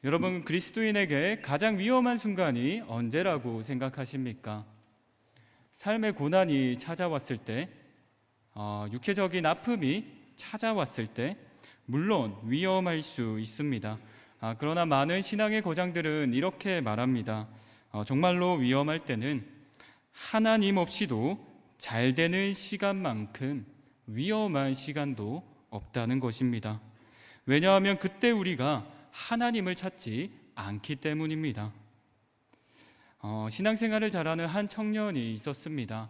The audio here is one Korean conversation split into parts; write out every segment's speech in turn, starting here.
여러분, 그리스도인에게 가장 위험한 순간이 언제라고 생각하십니까? 삶의 고난이 찾아왔을 때, 육체적인 아픔이 찾아왔을 때 물론 위험할 수 있습니다. 그러나 많은 신앙의 고장들은 이렇게 말합니다. 정말로 위험할 때는 하나님 없이도 잘 되는 시간만큼 위험한 시간도 없다는 것입니다. 왜냐하면 그때 우리가 하나님을 찾지 않기 때문입니다. 신앙생활을 잘하는 한 청년이 있었습니다.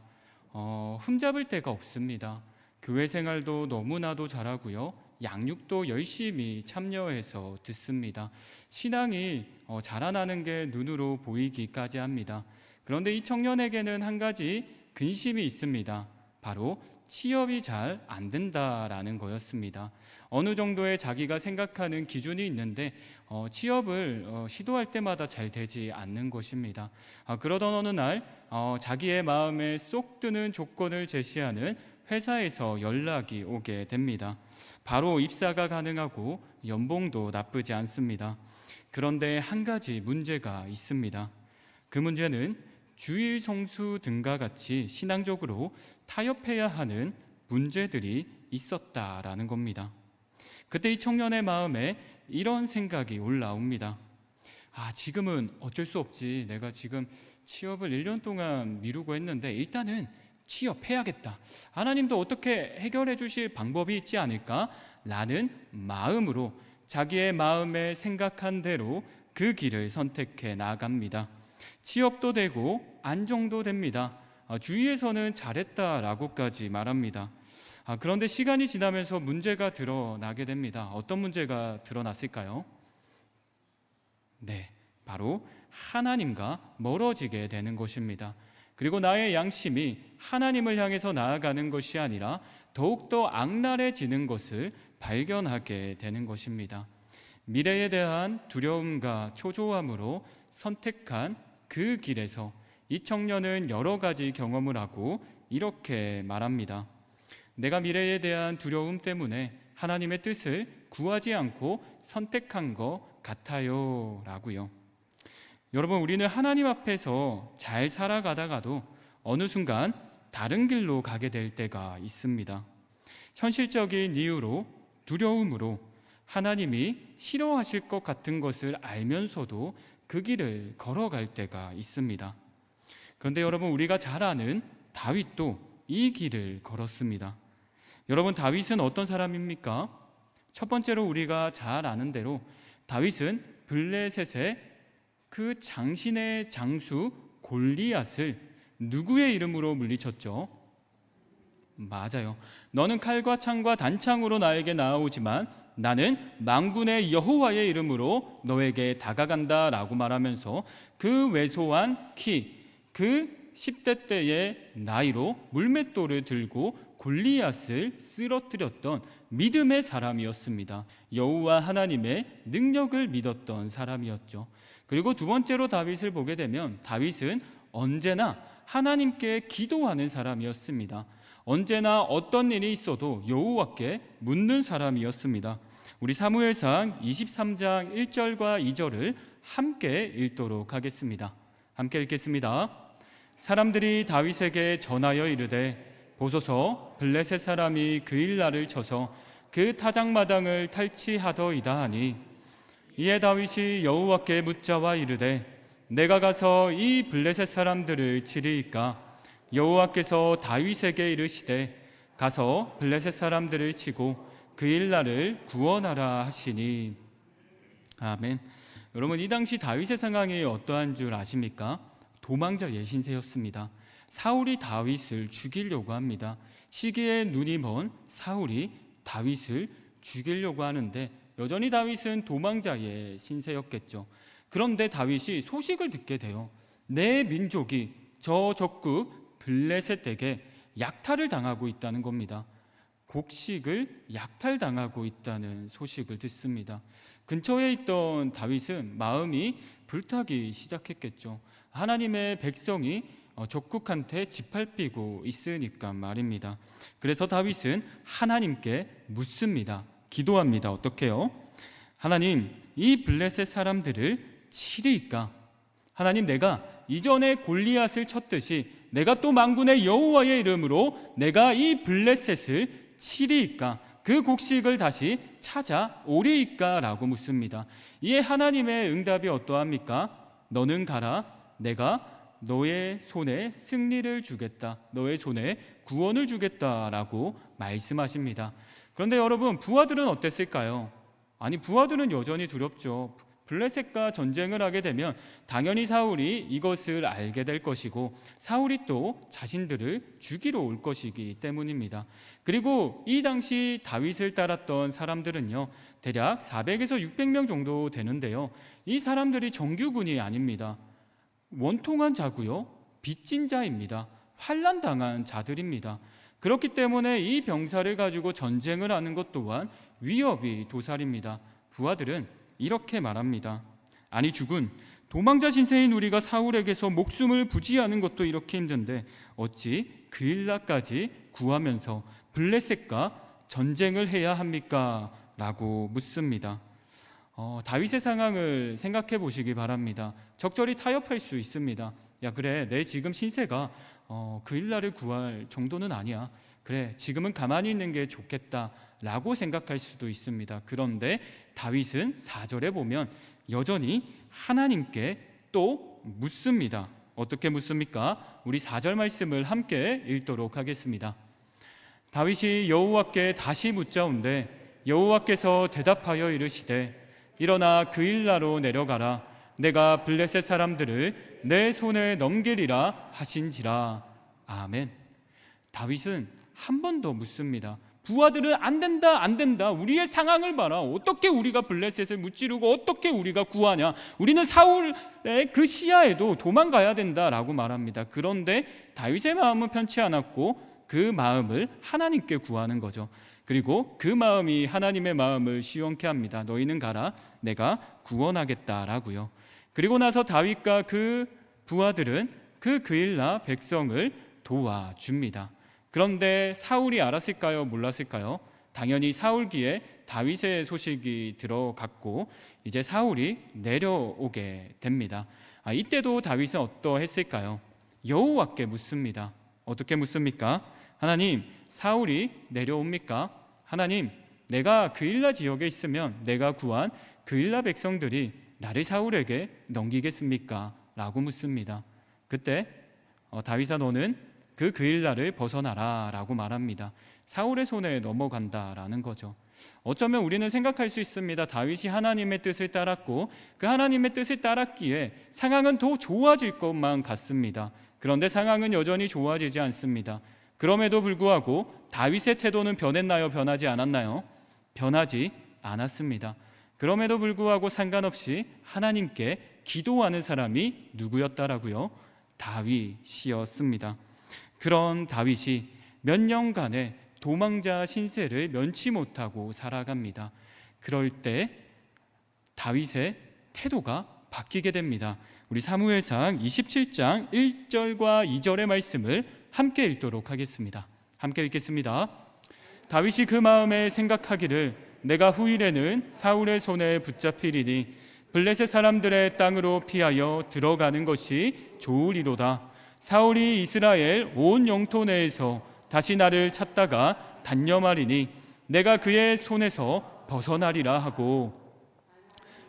흠잡을 데가 없습니다. 교회 생활도 너무나도 잘하고요, 양육도 열심히 참여해서 듣습니다. 신앙이 자라나는 게 눈으로 보이기까지 합니다. 그런데 이 청년에게는 한 가지 근심이 있습니다. 바로 취업이 잘 안 된다라는 거였습니다. 어느 정도의 자기가 생각하는 기준이 있는데 취업을 시도할 때마다 잘 되지 않는 것입니다. 그러던 어느 날 자기의 마음에 쏙 드는 조건을 제시하는 회사에서 연락이 오게 됩니다. 바로 입사가 가능하고 연봉도 나쁘지 않습니다. 그런데 한 가지 문제가 있습니다. 그 문제는 주일 성수 등과 같이 신앙적으로 타협해야 하는 문제들이 있었다라는 겁니다. 그때 이 청년의 마음에 이런 생각이 올라옵니다. 지금은 어쩔 수 없지. 내가 지금 취업을 1년 동안 미루고 했는데 일단은 취업해야겠다. 하나님도 어떻게 해결해 주실 방법이 있지 않을까? 라는 마음으로 자기의 마음에 생각한 대로 그 길을 선택해 나갑니다. 취업도 되고 안정도 됩니다. 주위에서는 잘했다라고까지 말합니다. 그런데 시간이 지나면서 문제가 드러나게 됩니다. 어떤 문제가 드러났을까요? 네, 바로 하나님과 멀어지게 되는 것입니다. 그리고 나의 양심이 하나님을 향해서 나아가는 것이 아니라 더욱더 악랄해지는 것을 발견하게 되는 것입니다. 미래에 대한 두려움과 초조함으로 선택한 그 길에서 이 청년은 여러 가지 경험을 하고 이렇게 말합니다. 내가 미래에 대한 두려움 때문에 하나님의 뜻을 구하지 않고 선택한 것 같아요 라고요. 여러분, 우리는 하나님 앞에서 잘 살아가다가도 어느 순간 다른 길로 가게 될 때가 있습니다. 현실적인 이유로, 두려움으로 하나님이 싫어하실 것 같은 것을 알면서도 그 길을 걸어갈 때가 있습니다. 그런데 여러분, 우리가 잘 아는 다윗도 이 길을 걸었습니다. 여러분, 다윗은 어떤 사람입니까? 첫 번째로 우리가 잘 아는 대로 다윗은 블레셋의 그 장신의 장수 골리앗을 누구의 이름으로 물리쳤죠? 맞아요. 너는 칼과 창과 단창으로 나에게 나아오지만 나는 만군의 여호와의 이름으로 너에게 다가간다 라고 말하면서 그 왜소한 키, 그 10대 때의 나이로 물맷돌을 들고 골리앗을 쓰러뜨렸던 믿음의 사람이었습니다. 여호와 하나님의 능력을 믿었던 사람이었죠. 그리고 두 번째로 다윗을 보게 되면 다윗은 언제나 하나님께 기도하는 사람이었습니다. 언제나 어떤 일이 있어도 여호와께 묻는 사람이었습니다. 우리 사무엘상 23장 1절과 2절을 함께 읽도록 하겠습니다. 함께 읽겠습니다. 사람들이 다윗에게 전하여 이르되 보소서 블레셋 사람이 그 일날을 쳐서 그 타작마당을 탈취하더이다 하니 이에 다윗이 여호와께 묻자와 이르되 내가 가서 이 블레셋 사람들을 치리이까? 여호와께서 다윗에게 이르시되 가서 블레셋 사람들을 치고 그 일날을 구원하라 하시니. 아멘. 여러분, 이 당시 다윗의 상황이 어떠한 줄 아십니까? 도망자의 신세였습니다. 사울이 다윗을 죽이려고 합니다. 시기에 눈이 먼 사울이 다윗을 죽이려고 하는데 여전히 다윗은 도망자의 신세였겠죠. 그런데 다윗이 소식을 듣게 돼요. 내 민족이 저 적국 블레셋에게 약탈을 당하고 있다는 겁니다. 곡식을 약탈당하고 있다는 소식을 듣습니다. 근처에 있던 다윗은 마음이 불타기 시작했겠죠. 하나님의 백성이 적국한테 짓밟히고 있으니까 말입니다. 그래서 다윗은 하나님께 묻습니다. 기도합니다. 어떻게요? 하나님, 이 블레셋 사람들을 치리이까? 하나님, 내가 이전에 골리앗을 쳤듯이 내가 또 만군의 여호와의 이름으로 내가 이 블레셋을 치리이까? 그 곡식을 다시 찾아오리이까? 라고 묻습니다. 이에 하나님의 응답이 어떠합니까? 너는 가라. 내가 너의 손에 승리를 주겠다. 너의 손에 구원을 주겠다라고 말씀하십니다. 그런데 여러분, 부하들은 어땠을까요? 아니, 부하들은 여전히 두렵죠. 블레셋과 전쟁을 하게 되면 당연히 사울이 이것을 알게 될 것이고 사울이 또 자신들을 죽이러 올 것이기 때문입니다. 그리고 이 당시 다윗을 따랐던 사람들은요, 대략 400에서 600명 정도 되는데요, 이 사람들이 정규군이 아닙니다. 원통한 자고요, 빚진 자입니다. 환난당한 자들입니다. 그렇기 때문에 이 병사를 가지고 전쟁을 하는 것 또한 위협이 도살입니다. 부하들은 이렇게 말합니다. 아니, 죽은 도망자 신세인 우리가 사울에게서 목숨을 부지하는 것도 이렇게 힘든데 어찌 그일라까지 구하면서 블레셋과 전쟁을 해야 합니까? 라고 묻습니다. 다윗의 상황을 생각해 보시기 바랍니다. 적절히 타협할 수 있습니다. 야, 그래, 내 지금 신세가 그일라를 구할 정도는 아니야. 그래, 지금은 가만히 있는 게 좋겠다 라고 생각할 수도 있습니다. 그런데 다윗은 4절에 보면 여전히 하나님께 또 묻습니다. 어떻게 묻습니까? 우리 4절 말씀을 함께 읽도록 하겠습니다. 다윗이 여호와께 다시 묻자온데 여호와께서 대답하여 이르시되 일어나 그일라로 내려가라. 내가 블레셋 사람들을 내 손에 넘기리라 하신지라. 아멘. 다윗은 한 번 더 묻습니다. 부하들은 안 된다, 안 된다. 우리의 상황을 봐라. 어떻게 우리가 블레셋을 무찌르고 어떻게 우리가 구하냐. 우리는 사울의 그 시야에도 도망가야 된다라고 말합니다. 그런데 다윗의 마음은 편치 않았고 그 마음을 하나님께 구하는 거죠. 그리고 그 마음이 하나님의 마음을 시원케 합니다. 너희는 가라. 내가 구원하겠다라고요. 그리고 나서 다윗과 그 부하들은 그 그일라 백성을 도와줍니다. 그런데 사울이 알았을까요? 몰랐을까요? 당연히 사울 귀에 다윗의 소식이 들어갔고 이제 사울이 내려오게 됩니다. 이때도 다윗은 어떠했을까요? 여호와께 묻습니다. 어떻게 묻습니까? 하나님, 사울이 내려옵니까? 하나님, 내가 그일라 지역에 있으면 내가 구한 그일라 백성들이 나를 사울에게 넘기겠습니까? 라고 묻습니다. 그때 다윗아, 너는 그 그일라를 벗어나라 라고 말합니다. 사울의 손에 넘어간다라는 거죠. 어쩌면 우리는 생각할 수 있습니다. 다윗이 하나님의 뜻을 따랐고 그 하나님의 뜻을 따랐기에 상황은 더 좋아질 것만 같습니다. 그런데 상황은 여전히 좋아지지 않습니다. 그럼에도 불구하고 다윗의 태도는 변했나요? 변하지 않았나요? 변하지 않았습니다. 그럼에도 불구하고 상관없이 하나님께 기도하는 사람이 누구였다라고요? 다윗이었습니다. 그런 다윗이 몇 년간의 도망자 신세를 면치 못하고 살아갑니다. 그럴 때 다윗의 태도가 바뀌게 됩니다. 우리 사무엘상 27장 1절과 2절의 말씀을 함께 읽도록 하겠습니다. 함께 읽겠습니다. 다윗이 그 마음에 생각하기를 내가 후일에는 사울의 손에 붙잡히리니 블레셋 사람들의 땅으로 피하여 들어가는 것이 좋으리로다. 사울이 이스라엘 온 영토 내에서 다시 나를 찾다가 단념하리니 내가 그의 손에서 벗어나리라 하고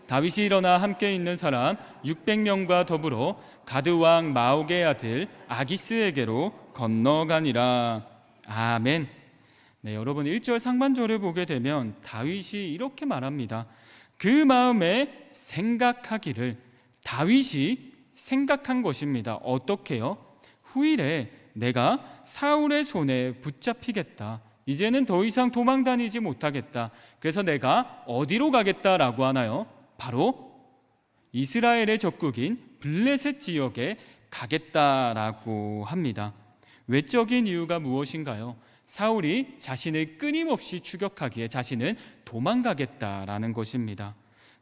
다윗이 일어나 함께 있는 사람 600명과 더불어 가드 왕 마옥의 아들 아기스에게로 건너가니라. 아멘. 네, 여러분 1절 상반절을 보게 되면 다윗이 이렇게 말합니다. 그 마음에 생각하기를. 다윗이 생각한 것입니다. 어떻게요? 후일에 내가 사울의 손에 붙잡히겠다. 이제는 더 이상 도망 다니지 못하겠다. 그래서 내가 어디로 가겠다라고 하나요? 바로 이스라엘의 적국인 블레셋 지역에 가겠다라고 합니다. 외적인 이유가 무엇인가요? 사울이 자신을 끊임없이 추격하기에 자신은 도망가겠다라는 것입니다.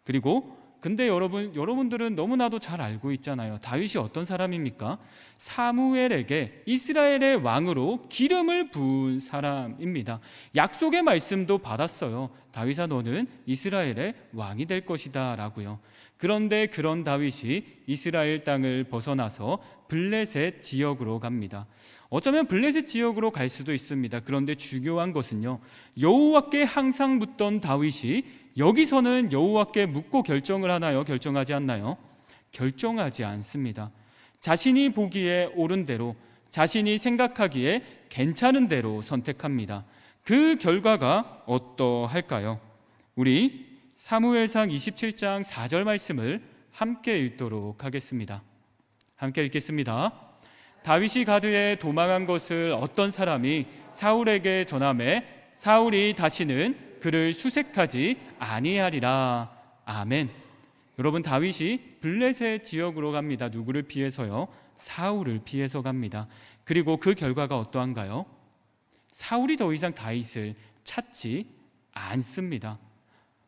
그리고 근데 여러분들은 너무나도 잘 알고 있잖아요. 다윗이 어떤 사람입니까? 사무엘에게 이스라엘의 왕으로 기름을 부은 사람입니다. 약속의 말씀도 받았어요. 다윗아, 너는 이스라엘의 왕이 될 것이다 라고요. 그런데 그런 다윗이 이스라엘 땅을 벗어나서 블레셋 지역으로 갑니다. 어쩌면 블레셋 지역으로 갈 수도 있습니다. 그런데 중요한 것은요, 여호와께 항상 묻던 다윗이 여기서는 여호와께 묻고 결정을 하나요? 결정하지 않나요? 결정하지 않습니다. 자신이 보기에 옳은 대로, 자신이 생각하기에 괜찮은 대로 선택합니다. 그 결과가 어떠할까요? 우리 사무엘상 27장 4절 말씀을 함께 읽도록 하겠습니다. 함께 읽겠습니다. 다윗이 가드에 도망한 것을 어떤 사람이 사울에게 전하매 사울이 다시는 그를 수색하지 아니하리라. 아멘. 여러분, 다윗이 블레셋 지역으로 갑니다. 누구를 피해서요? 사울을 피해서 갑니다. 그리고 그 결과가 어떠한가요? 사울이 더 이상 다윗을 찾지 않습니다.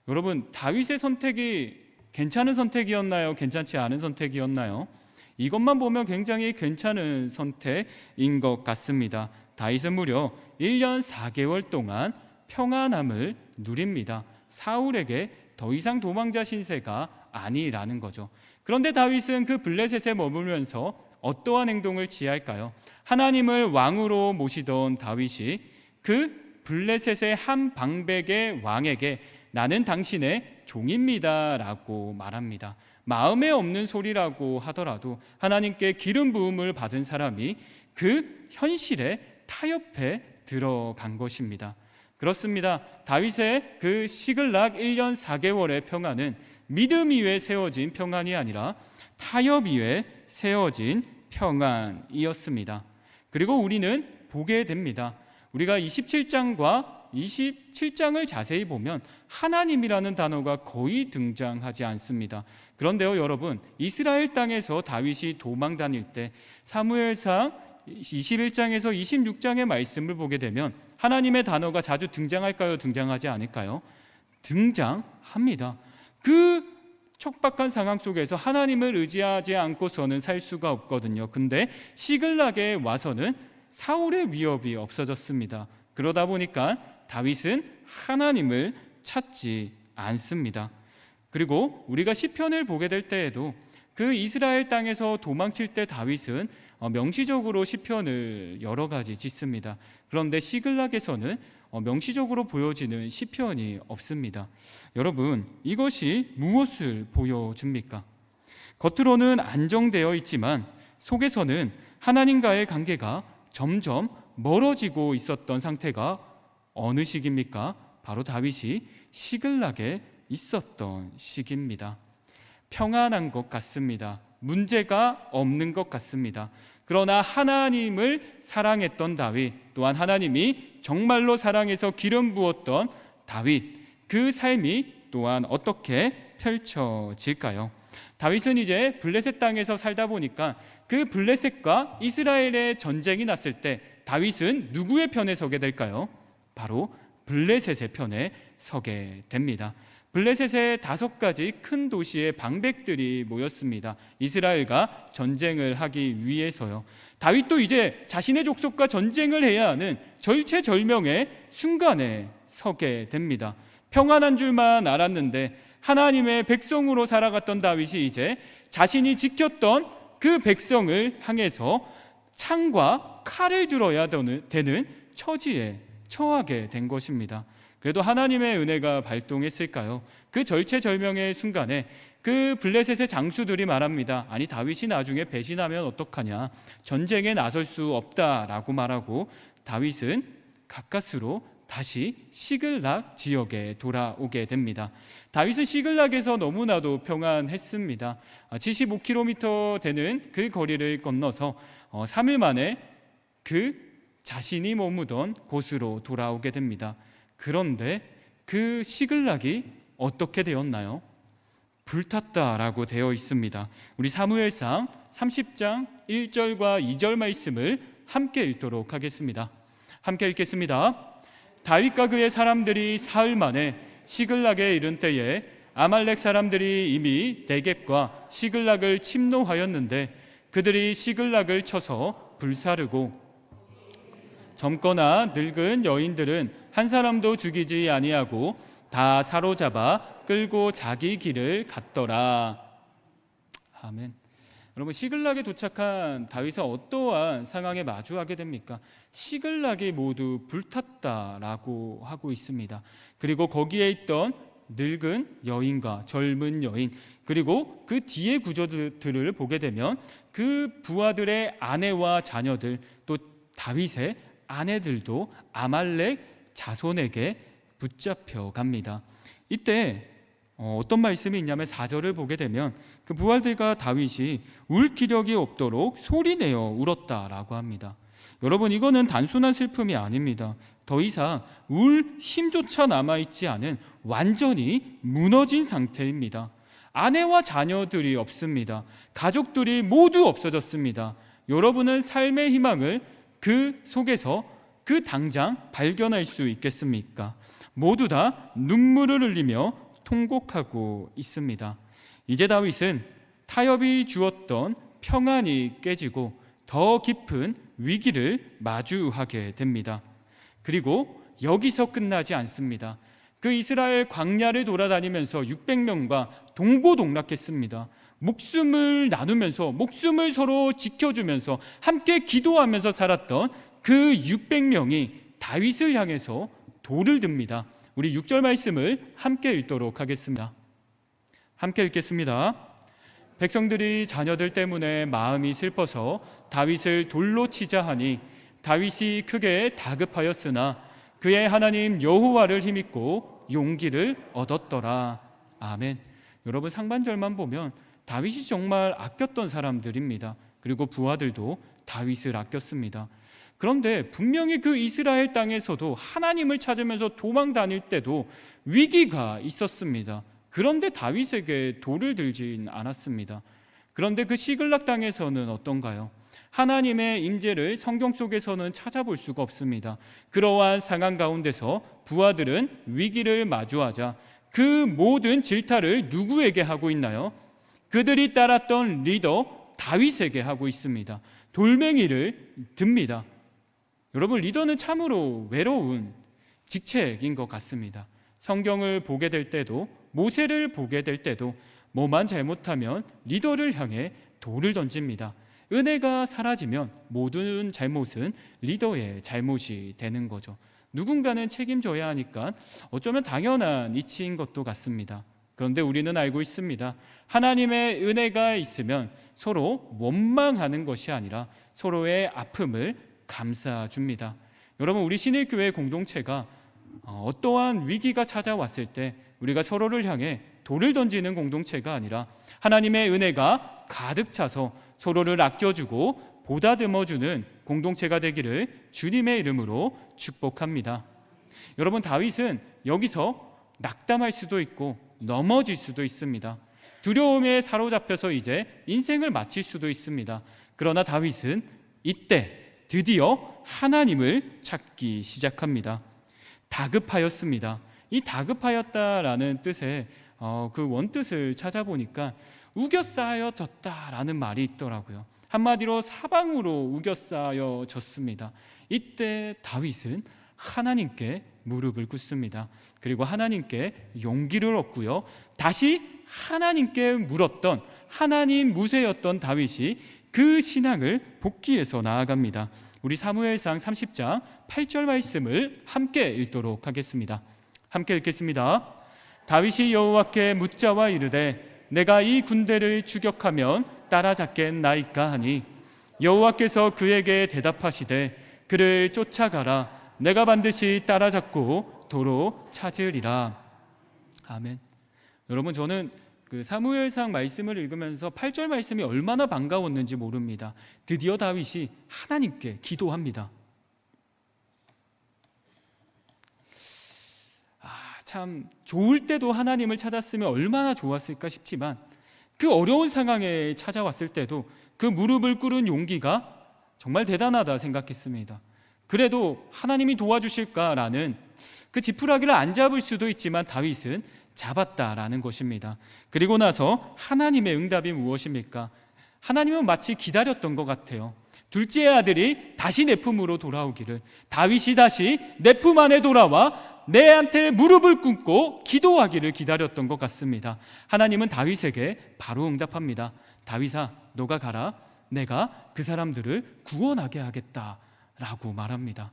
여러분, 다윗의 선택이 괜찮은 선택이었나요? 괜찮지 않은 선택이었나요? 이것만 보면 굉장히 괜찮은 선택인 것 같습니다. 다윗은 무려 1년 4개월 동안 평안함을 누립니다. 사울에게 더 이상 도망자 신세가 아니라는 거죠. 그런데 다윗은 그 블레셋에 머물면서 어떠한 행동을 취할까요? 하나님을 왕으로 모시던 다윗이 그 블레셋의 한 방백의 왕에게 나는 당신의 종입니다 라고 말합니다. 마음에 없는 소리라고 하더라도 하나님께 기름 부음을 받은 사람이 그 현실에 타협해 들어간 것입니다. 그렇습니다. 다윗의 그 시글락 1년 4개월의 평안은 믿음 위에 세워진 평안이 아니라 타협 위에 세워진 평안이었습니다. 그리고 우리는 보게 됩니다. 우리가 27장과 27장을 자세히 보면 하나님이라는 단어가 거의 등장하지 않습니다. 그런데요, 여러분, 이스라엘 땅에서 다윗이 도망 다닐 때 사무엘상 21장에서 26장의 말씀을 보게 되면 하나님의 단어가 자주 등장할까요? 등장하지 않을까요? 등장합니다. 그 척박한 상황 속에서 하나님을 의지하지 않고서는 살 수가 없거든요. 근데 시글락에 와서는 사울의 위협이 없어졌습니다. 그러다 보니까 다윗은 하나님을 찾지 않습니다. 그리고 우리가 시편을 보게 될 때에도 그 이스라엘 땅에서 도망칠 때 다윗은 명시적으로 시편을 여러 가지 짓습니다. 그런데 시글락에서는 명시적으로 보여지는 시편이 없습니다. 여러분, 이것이 무엇을 보여줍니까? 겉으로는 안정되어 있지만 속에서는 하나님과의 관계가 점점 멀어지고 있었던 상태가 어느 시기입니까? 바로 다윗이 시글락에 있었던 시기입니다. 평안한 것 같습니다. 문제가 없는 것 같습니다. 그러나 하나님을 사랑했던 다윗, 또한 하나님이 정말로 사랑해서 기름 부었던 다윗, 그 삶이 또한 어떻게 펼쳐질까요? 다윗은 이제 블레셋 땅에서 살다 보니까 그 블레셋과 이스라엘의 전쟁이 났을 때 다윗은 누구의 편에 서게 될까요? 바로 블레셋의 편에 서게 됩니다. 블레셋의 5가지 큰 도시의 방백들이 모였습니다. 이스라엘과 전쟁을 하기 위해서요. 다윗도 이제 자신의 족속과 전쟁을 해야 하는 절체절명의 순간에 서게 됩니다. 평안한 줄만 알았는데 하나님의 백성으로 살아갔던 다윗이 이제 자신이 지켰던 그 백성을 향해서 창과 칼을 들어야 되는 처지에 처하게 된 것입니다. 그래도 하나님의 은혜가 발동했을까요? 그 절체절명의 순간에 그 블레셋의 장수들이 말합니다. 아니, 다윗이 나중에 배신하면 어떡하냐? 전쟁에 나설 수 없다라고 말하고 다윗은 가까스로 다시 시글락 지역에 돌아오게 됩니다. 다윗은 시글락에서 너무나도 평안했습니다. 75km 되는 그 거리를 건너서 3일 만에 그 자신이 머무던 곳으로 돌아오게 됩니다. 그런데 그 시글락이 어떻게 되었나요? 불탔다라고 되어 있습니다. 우리 사무엘상 30장 1절과 2절 말씀을 함께 읽도록 하겠습니다. 함께 읽겠습니다. 다윗과 그의 사람들이 사흘 만에 시글락에 이른 때에 아말렉 사람들이 이미 네겝과 시글락을 침노하였는데 그들이 시글락을 쳐서 불사르고 젊거나 늙은 여인들은 한 사람도 죽이지 아니하고 다 사로잡아 끌고 자기 길을 갔더라. 아멘. 여러분, 시글락에 도착한 다윗은 어떠한 상황에 마주하게 됩니까? 시글락이 모두 불탔다라고 하고 있습니다. 그리고 거기에 있던 늙은 여인과 젊은 여인, 그리고 그 뒤의 구조들을 보게 되면 그 부하들의 아내와 자녀들, 또 다윗의 아내들도 아말렉 자손에게 붙잡혀 갑니다. 이때 어떤 말씀이 있냐면 4절을 보게 되면 그 부하들과 다윗이 울 기력이 없도록 소리내어 울었다라고 합니다. 여러분, 이거는 단순한 슬픔이 아닙니다. 더 이상 울 힘조차 남아있지 않은 완전히 무너진 상태입니다. 아내와 자녀들이 없습니다. 가족들이 모두 없어졌습니다. 여러분은 삶의 희망을 그 속에서 그 당장 발견할 수 있겠습니까? 모두 다 눈물을 흘리며 통곡하고 있습니다. 이제 다윗은 타협이 주었던 평안이 깨지고 더 깊은 위기를 마주하게 됩니다. 그리고 여기서 끝나지 않습니다. 그 이스라엘 광야를 돌아다니면서 600명과 동고동락했습니다. 목숨을 나누면서, 목숨을 서로 지켜주면서 함께 기도하면서 살았던 그 600명이 다윗을 향해서 돌을 듭니다. 우리 6절 말씀을 함께 읽도록 하겠습니다. 함께 읽겠습니다. 백성들이 자녀들 때문에 마음이 슬퍼서 다윗을 돌로 치자 하니 다윗이 크게 다급하였으나 그의 하나님 여호와를 힘입고 용기를 얻었더라. 아멘. 여러분, 상반절만 보면 다윗이 정말 아꼈던 사람들입니다. 그리고 부하들도 다윗을 아꼈습니다. 그런데 분명히 그 이스라엘 땅에서도 하나님을 찾으면서 도망 다닐 때도 위기가 있었습니다. 그런데 다윗에게 돌을 들진 않았습니다. 그런데 그 시글락 땅에서는 어떤가요? 하나님의 임재를 성경 속에서는 찾아볼 수가 없습니다. 그러한 상황 가운데서 부하들은 위기를 마주하자 그 모든 질타를 누구에게 하고 있나요? 그들이 따랐던 리더 다윗에게 하고 있습니다. 돌멩이를 듭니다. 여러분, 리더는 참으로 외로운 직책인 것 같습니다. 성경을 보게 될 때도, 모세를 보게 될 때도 뭐만 잘못하면 리더를 향해 돌을 던집니다. 은혜가 사라지면 모든 잘못은 리더의 잘못이 되는 거죠. 누군가는 책임져야 하니까 어쩌면 당연한 이치인 것도 같습니다. 그런데 우리는 알고 있습니다. 하나님의 은혜가 있으면 서로 원망하는 것이 아니라 서로의 아픔을 감싸줍니다. 여러분, 우리 신일교회 공동체가 어떠한 위기가 찾아왔을 때 우리가 서로를 향해 돌을 던지는 공동체가 아니라 하나님의 은혜가 가득 차서 서로를 아껴주고 보다듬어주는 공동체가 되기를 주님의 이름으로 축복합니다. 여러분, 다윗은 여기서 낙담할 수도 있고 넘어질 수도 있습니다. 두려움에 사로잡혀서 이제 인생을 마칠 수도 있습니다. 그러나 다윗은 이때 드디어 하나님을 찾기 시작합니다. 다급하였습니다. 이 다급하였다라는 뜻의 그 원뜻을 찾아보니까 우겨싸여졌다라는 말이 있더라고요. 한마디로 사방으로 우겨싸여졌습니다. 이때 다윗은 하나님께 무릎을 꿇습니다. 그리고 하나님께 용기를 얻고요. 다시 하나님께 물었던, 하나님 무세였던 다윗이 그 신앙을 복귀해서 나아갑니다. 우리 사무엘상 30장 8절 말씀을 함께 읽도록 하겠습니다. 함께 읽겠습니다. 다윗이 여호와께 묻자와 이르되 내가 이 군대를 추격하면 따라잡겠나이까 하니 여호와께서 그에게 대답하시되 그를 쫓아가라. 내가 반드시 따라잡고 도로 찾으리라. 아멘. 여러분, 저는 그 사무엘상 말씀을 읽으면서 8절 말씀이 얼마나 반가웠는지 모릅니다. 드디어 다윗이 하나님께 기도합니다. 참 좋을 때도 하나님을 찾았으면 얼마나 좋았을까 싶지만 그 어려운 상황에 찾아왔을 때도 그 무릎을 꿇은 용기가 정말 대단하다 생각했습니다. 그래도 하나님이 도와주실까라는 그 지푸라기를 안 잡을 수도 있지만 다윗은 잡았다라는 것입니다. 그리고 나서 하나님의 응답이 무엇입니까? 하나님은 마치 기다렸던 것 같아요. 둘째 아들이 다시 내 품으로 돌아오기를, 다윗이 다시 내 품 안에 돌아와 내한테 무릎을 꿇고 기도하기를 기다렸던 것 같습니다. 하나님은 다윗에게 바로 응답합니다. 다윗아, 너가 가라. 내가 그 사람들을 구원하게 하겠다라고 말합니다.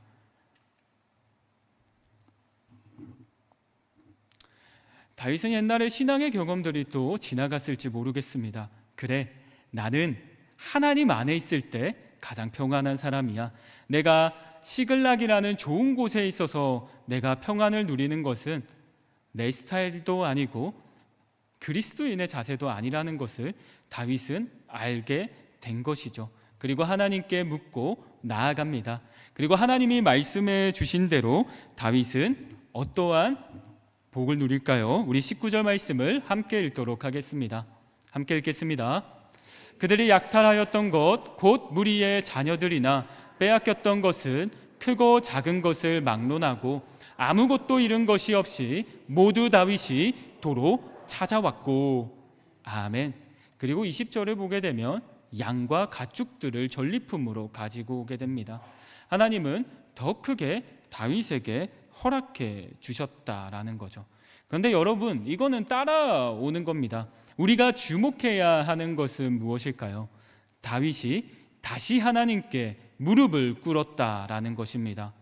다윗은 옛날에 신앙의 경험들이 또 지나갔을지 모르겠습니다. 그래, 나는 하나님 안에 있을 때 가장 평안한 사람이야. 내가 시글락이라는 좋은 곳에 있어서 내가 평안을 누리는 것은 내 스타일도 아니고 그리스도인의 자세도 아니라는 것을 다윗은 알게 된 것이죠. 그리고 하나님께 묻고 나아갑니다. 그리고 하나님이 말씀해 주신 대로 다윗은 어떠한 복을 누릴까요? 우리 19절 말씀을 함께 읽도록 하겠습니다. 함께 읽겠습니다. 그들이 약탈하였던 것 곧 무리의 자녀들이나 빼앗겼던 것은 크고 작은 것을 막론하고 아무것도 잃은 것이 없이 모두 다윗이 도로 찾아왔고. 아멘. 그리고 20절을 보게 되면 양과 가축들을 전리품으로 가지고 오게 됩니다. 하나님은 더 크게 다윗에게 허락해 주셨다라는 거죠. 그런데 여러분, 이거는 따라오는 겁니다. 우리가 주목해야 하는 것은 무엇일까요? 다윗이 다시 하나님께 무릎을 꿇었다라는 것입니다.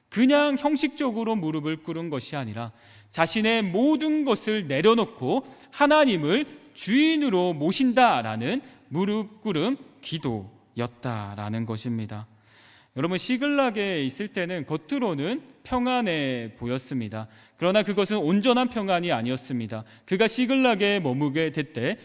그냥 형식적으로 무릎을 꿇은 것이 아니라 자신의 모든 것을 내려놓고 하나님을 주인으로 모신다라는 무릎 꿇음 기도였다라는 것입니다. 여러분, 시글락에 있을 때는 겉으로는 평안해 보였습니다. 그러나 그것은 온전한 평안이 아니었습니다. 그가 시글락에 머무게 될 때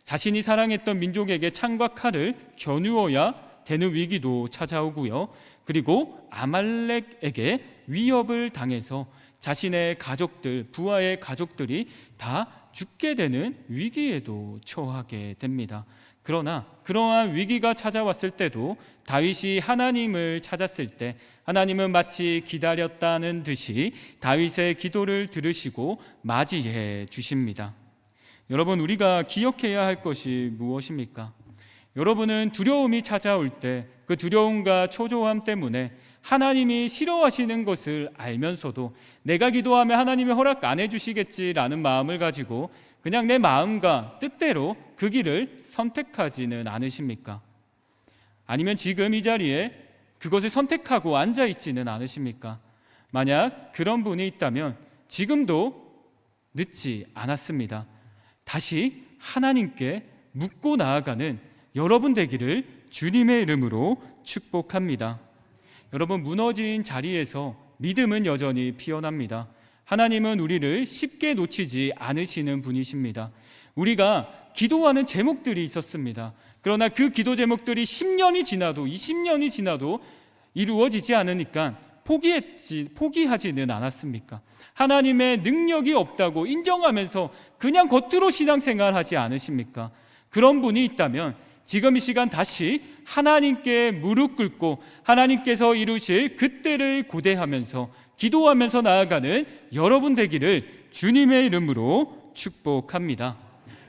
자신이 사랑했던 민족에게 창과 칼을 겨누어야 되는 위기도 찾아오고요. 그리고 아말렉에게 위협을 당해서 자신의 가족들, 부하의 가족들이 다 죽게 되는 위기에도 처하게 됩니다. 그러나 그러한 위기가 찾아왔을 때도 다윗이 하나님을 찾았을 때 하나님은 마치 기다렸다는 듯이 다윗의 기도를 들으시고 맞이해 주십니다. 여러분, 우리가 기억해야 할 것이 무엇입니까? 여러분은 두려움이 찾아올 때 그 두려움과 초조함 때문에 하나님이 싫어하시는 것을 알면서도 내가 기도하면 하나님이 허락 안 해주시겠지라는 마음을 가지고 그냥 내 마음과 뜻대로 그 길을 선택하지는 않으십니까? 아니면 지금 이 자리에 그것을 선택하고 앉아있지는 않으십니까? 만약 그런 분이 있다면 지금도 늦지 않았습니다. 다시 하나님께 묻고 나아가는 여러분 되기를 주님의 이름으로 축복합니다. 여러분, 무너진 자리에서 믿음은 여전히 피어납니다. 하나님은 우리를 쉽게 놓치지 않으시는 분이십니다. 우리가 기도하는 제목들이 있었습니다. 그러나 그 기도 제목들이 10년이 지나도 20년이 지나도 이루어지지 않으니까 포기하지는 않았습니까? 하나님의 능력이 없다고 인정하면서 그냥 겉으로 신앙생활하지 않으십니까? 그런 분이 있다면 지금 이 시간 다시 하나님께 무릎 꿇고 하나님께서 이루실 그때를 고대하면서 기도하면서 나아가는 여러분 되기를 주님의 이름으로 축복합니다.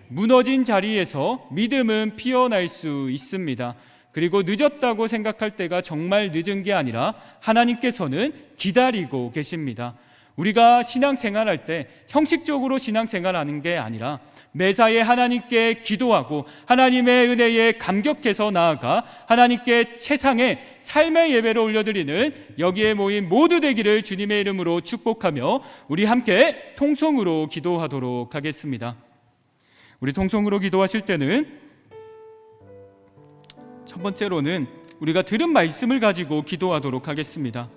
무너진 자리에서 믿음은 피어날 수 있습니다. 그리고 늦었다고 생각할 때가 정말 늦은 게 아니라 하나님께서는 기다리고 계십니다. 우리가 신앙생활할 때 형식적으로 신앙생활하는 게 아니라 매사에 하나님께 기도하고 하나님의 은혜에 감격해서 나아가 하나님께 세상에 삶의 예배를 올려드리는 여기에 모인 모두 되기를 주님의 이름으로 축복하며 우리 함께 통성으로 기도하도록 하겠습니다. 우리 통성으로 기도하실 때는 첫 번째로는 우리가 들은 말씀을 가지고 기도하도록 하겠습니다.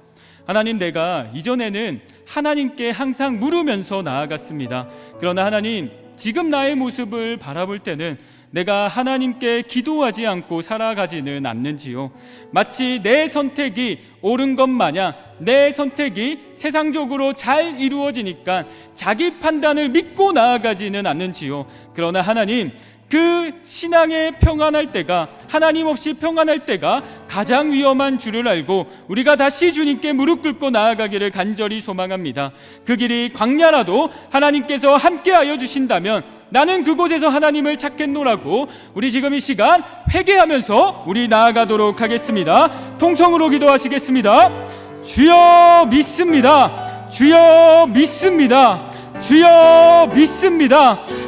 하나님, 내가 이전에는 하나님께 항상 물으면서 나아갔습니다. 그러나 하나님, 지금 나의 모습을 바라볼 때는 내가 하나님께 기도하지 않고 살아가지는 않는지요. 마치 내 선택이 옳은 것 마냥 내 선택이 세상적으로 잘 이루어지니까 자기 판단을 믿고 나아가지는 않는지요. 그러나 하나님, 그 신앙에 평안할 때가, 하나님 없이 평안할 때가 가장 위험한 줄을 알고 우리가 다시 주님께 무릎 꿇고 나아가기를 간절히 소망합니다. 그 길이 광야라도 하나님께서 함께하여 주신다면 나는 그곳에서 하나님을 찾겠노라고 우리 지금 이 시간 회개하면서 우리 나아가도록 하겠습니다. 통성으로 기도하시겠습니다. 주여 믿습니다. 주여 믿습니다. 주여 믿습니다.